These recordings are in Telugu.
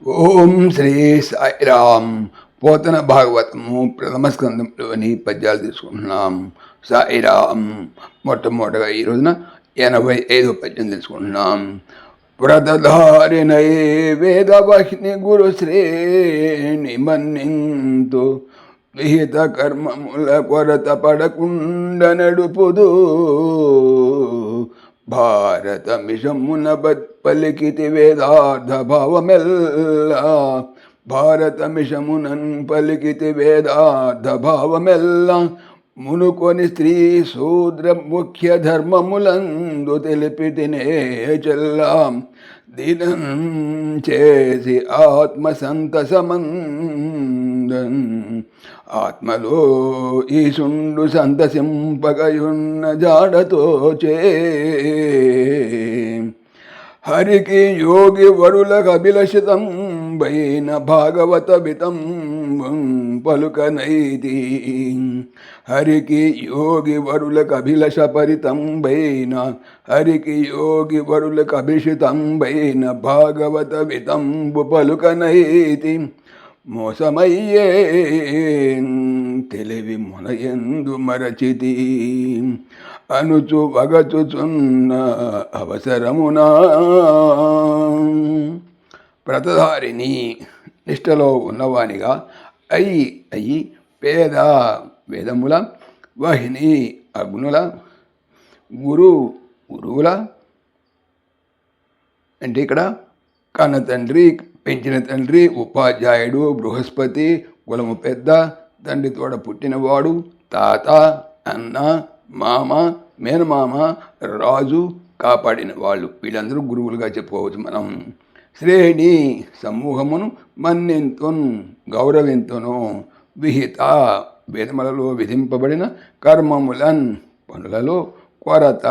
ఓం శ్రీ సాయిరామ్. పోతన భాగవతము ప్రథమ స్కందంలోని పద్యాలు తీసుకుంటున్నాం. సాయిరామ్. మొట్టమొదటిగా ఈ రోజున 85వ పద్యం తెలుసుకుంటున్నాం. వ్రతధారిణై వేదవాహిని గురుశ్రేణి మన్నింతు విహిత కర్మముల కొరత పడకుండ నడుపుదు భారతమిషమున పలికితి వేదార్థ భావమెల్లా భారతమిషమునన్ పలికితి వేదార్థ భావమెల్లా మునుకొని స్త్రీ శూద్ర ముఖ్య ధర్మములందు తెలిపితినే చెల్లా దినం చేసి ఆత్మ సంతసమందన్ ఆత్మలో ఈశుండు సంతసింపగయున్న జాడతో చే హరికి యోగి వరులకు అభిలషితం బైన భాగవత వితం పలుకనైతి హరికి యోగి వరులకు అభిలష పరితం బైన హరికి యోగి వరులకు అభిషితం బైన భాగవత వితంబు పలుకనైతి మోసమయ్యే తెలివి మొనయందు మరచితి అనుచు వగచుచున్న అవసరమునా వ్రతధారిని నిష్టలో ఉన్నవానిగా అయి పేద వేదముల వాహిని అగ్నుల గురువుల అంటే ఇక్కడ కన్న తండ్రి పెంచిన తండ్రి ఉపాధ్యాయుడు బృహస్పతి కులము పెద్ద తండ్రి తోడ పుట్టినవాడు తాత అన్న మామ మేనమామ రాజు కాపాడిన వాళ్ళు వీళ్ళందరూ గురువులుగా చెప్పుకోవచ్చు మనం. శ్రేణి సమూహమును మన్నింతున్ గౌరవింతును విహిత వేదములలో విధింపబడిన కర్మములన్ పనులలో కొరత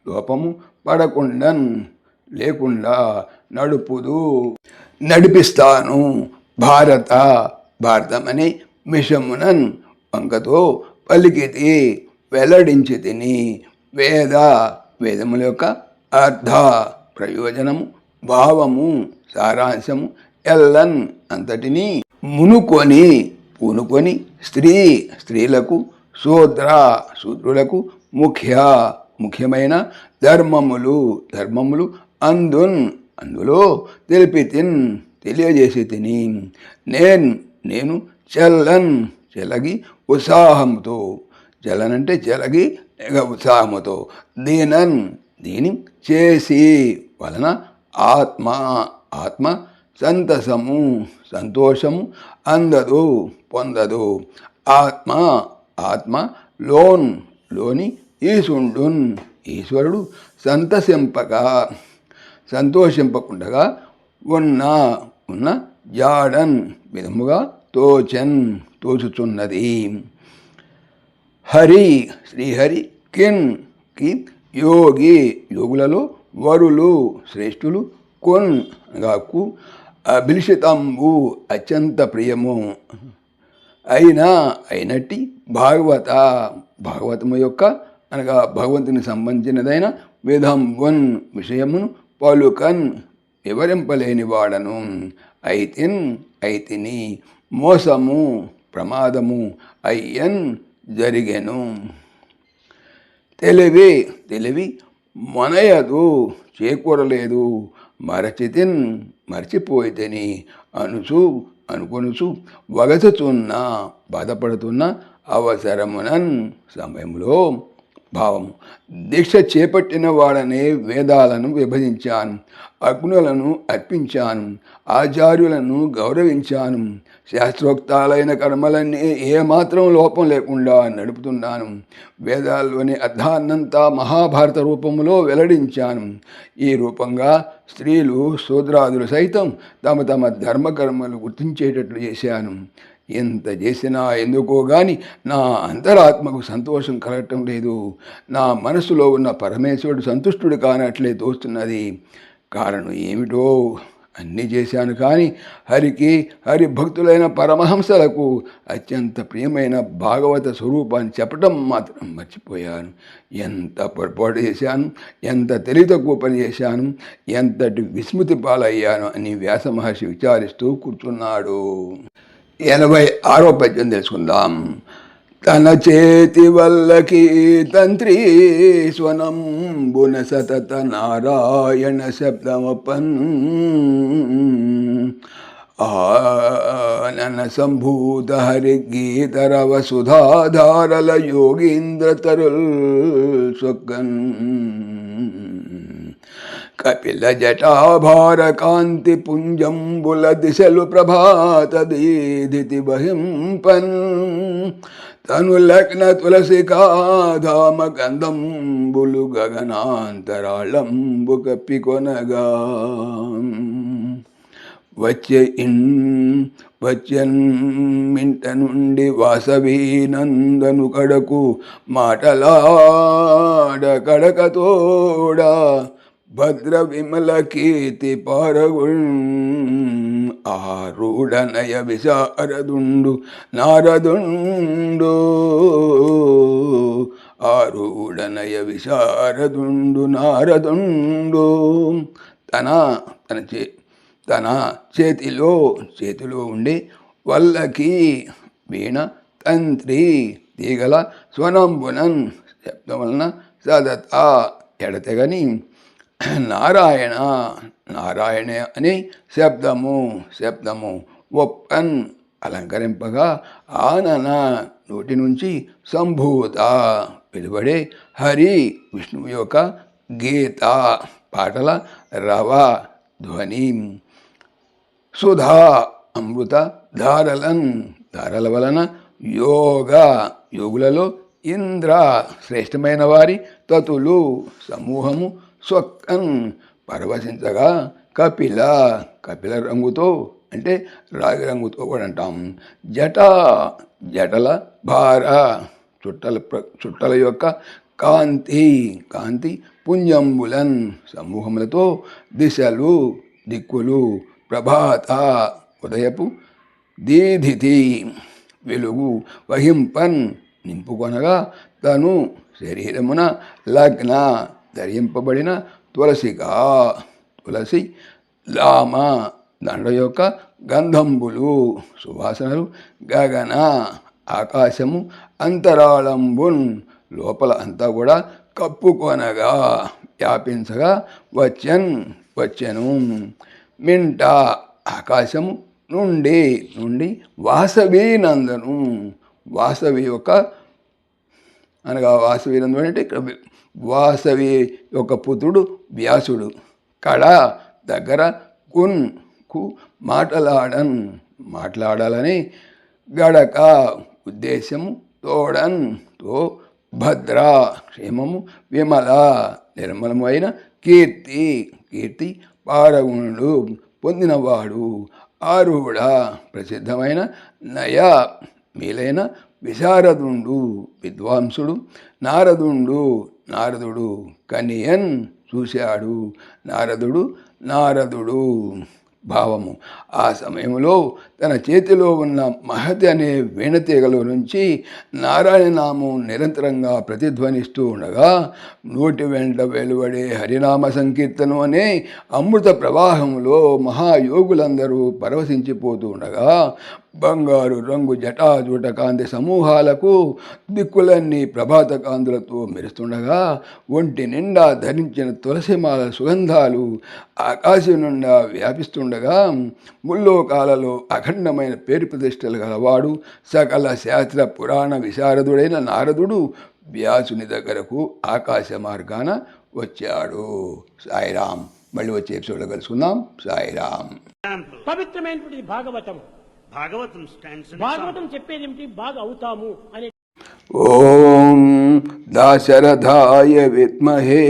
లోపము పడకుండన్ లేకుండా నడిపిస్తాను భారతమనే మిషమునన్ వంకతో పలికితి వెల్లడించి తిని వేదముల యొక్క అర్థ ప్రయోజనము భావము సారాంశము ఎల్లన్ అంతటినీ పూనుకొని స్త్రీలకు శూద్రులకు ముఖ్యమైన ధర్మములు అందులో తెలియజేసి తిని నేను చెలగి ఉత్సాహంతో చలనంటే చెలగి ఉత్సాహముతో దీని చేసి వలన ఆత్మ సంతోషము పొందదు ఆత్మ లోని ఈశ్వరుడు సంతోషింపకుండగా ఉన్న జాడన్ విధముగా తోచుచున్నది. శ్రీహరి కి యోగులలో వరులు శ్రేష్ఠులు కు అభిలషితంబు అత్యంత ప్రియము అయినట్టి భాగవతము యొక్క అనగా భగవంతునికి సంబంధించినదైన విషయమును పలుకన్ వివరింపలేని వాడను అయితిని మోసము ప్రమాదము అయ్యన్ జరిగెను. తెలివి మొనయదు చేకూరలేదు మరచిపోయితేని అనుకొనుచు వగచుచున్న బాధపడుతున్న అవసరమునన్ సమయంలో భావము దీక్ష చేపట్టిన వాడనే వేదాలను విభజించాను, అగ్నులను అర్పించాను, ఆచార్యులను గౌరవించాను, శాస్త్రోక్తాలైన కర్మలన్నీ ఏమాత్రం లోపం లేకుండా నడుపుతున్నాను, వేదాల్లోని అర్థాన్నంతా మహాభారత రూపంలో వెల్లడించాను. ఈ రూపంగా స్త్రీలు శూద్రాదులు సైతం తమ ధర్మకర్మలు గుర్తించేటట్లు చేశాను. ఎంత చేసినా ఎందుకో గాని నా అంతరాత్మకు సంతోషం కలగటం లేదు. నా మనసులో ఉన్న పరమేశ్వరుడు సంతుష్టుడు కానట్లే తోస్తున్నది. కారణం ఏమిటో అన్నీ చేశాను, కానీ హరికి, హరి భక్తులైన పరమహంసలకు అత్యంత ప్రియమైన భాగవత స్వరూపాన్ని చెప్పడం మాత్రం మర్చిపోయాను. ఎంత పొరపాటు చేశాను, ఎంత తెలివి తక్కువ పని చేశాను, ఎంతటి విస్మృతి పాలయ్యాను అని వ్యాస మహర్షి విచారిస్తూ కూర్చున్నాడు. 86వ పద్యం తెలుసుకుందాం. తన చేతి వల్లకి తంత్రి స్వనంబున సతత నారాయణ శబ్దమపన్ ఆనన సంభూత హరి గీతరవ సుధాధారల యోగీంద్ర తరుల్ సొక్కన్ కపిల జటాభార కాంతి పుంజంబుల దిశలు ప్రభాత దీధితి బహింపన్ తను లగ్న తులసికాధామ గంధంబులు గగనాంతరాళంబు కప్పికొనగా వచ్చెన్ మింట నుండి వాసవి నందను కడకు మాటలాడ కడకతోడా భద్ర విమల కీర్తి పారగుణ్ ఆరూఢనయ విశారదుండు నారదుండు ఆరూఢనయ విశారదుండు నారదుండు తన చేతిలో ఉండి వల్లకి వీణ తంత్రి తీగల స్వనంబునన్ శబ్దం వలన సదత ఎడతెగని నారాయణ నారాయణ అని శబ్దము ఒప్పన్ అలంకరింపగా ఆనన నోటి నుంచి సంభూత వెలువడే హరి విష్ణువు యొక్క గీత పాటల రవ ధ్వని సుధా అమృత ధారల వలన యోగులలో ఇంద్ర శ్రేష్టమైన వారి తతులు సమూహము స్వక్కన్ పరవశించగా కపిల రంగుతో అంటే రాగి రంగుతో కూడా అంటాం. జటల భార చుట్టల యొక్క కాంతి పుంజంబులన్ సమూహములతో దిక్కులు ప్రభాత ఉదయపు దీధితి వెలుగు వహింపన్ నింపుకొనగా తను శరీరమున లగ్న ధరింపబడిన తులసి లామ దండ యొక్క గంధంబులు సువాసనలు గగన ఆకాశము అంతరాళంబున్ లోపల అంతా కూడా కప్పుకొనగా వ్యాపించగా వచ్చెను మింట ఆకాశము నుండి వాసవి నందను వాసవి యొక్క అనగా వాసవి నందను అంటే ఇక్కడ వాసవి యొక్క పుత్రుడు వ్యాసుడు కళ దగ్గర కు మాట్లాడాలని గడక ఉద్దేశము తో భద్ర క్షేమము విమల నిర్మలము అయిన కీర్తి పారగుణుడు పొందినవాడు ఆరుడ ప్రసిద్ధమైన నయ మేలైన విశారదుండు విద్వాంసుడు నారదుడు కనియన్ చూశాడు నారదుడు భావము ఆ సమయంలో తన చేతిలో ఉన్న మహతి అనే వీణతీగలో నుంచి నారాయణ నామం నిరంతరంగా ప్రతిధ్వనిస్తూ ఉండగా నోటి వెంట వెలువడే హరినామ సంకీర్తనం అనే అమృత ప్రవాహంలో మహాయోగులందరూ పరవశించిపోతూ ఉండగా బంగారు రంగు జటాజూట కాంతి సమూహాలకు దిక్కులన్నీ ప్రభాత కాంతులతో మెరుస్తుండగా ఒంటి నిండా ధరించిన తులసిమాల సుగంధాలు ఆకాశం నుండా వ్యాపిస్తుండగా ముల్లోకాలలో అఖండమైన పేరు ప్రతిష్టలు గలవాడు సకల శాస్త్ర పురాణ విశారదుడైన నారదుడు వ్యాసుని దగ్గరకు ఆకాశ మార్గాన వచ్చాడు. సాయిరాం. మళ్ళీ వచ్చే ఎపిసోడ్లో కలుసుకుందాం. సాయిరాం. పవిత్రమైనటువంటి భాగవతం చెప్పేది ఏమిటి? బాగా అవుతాము అనే. ఓం దాశరథాయ విద్మహే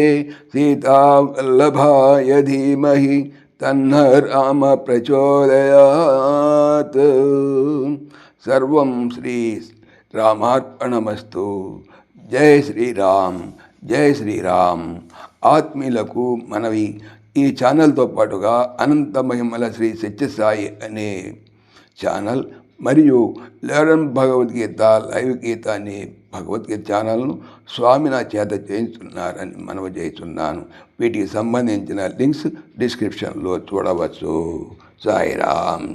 సీతావల్లభాయ ధీమహి తన్న రామ ప్రచోదయాత్. సర్వం శ్రీ రామార్పణమస్తు. జై శ్రీరామ్. ఆత్మీయులకు మనవి, ఈ ఛానల్తో పాటుగా అనంత మహిమల శ్రీ సత్యసాయి అనే ఛానల్ మరియు లెర్న్ భగవద్గీత లైవ్ గీత అనే భగవద్గీత ఛానల్ను స్వామి నా చేత చేయించున్నారని మనవి చేస్తున్నాను. వీటికి సంబంధించిన లింక్స్ డిస్క్రిప్షన్లో చూడవచ్చు. సాయిరామ్.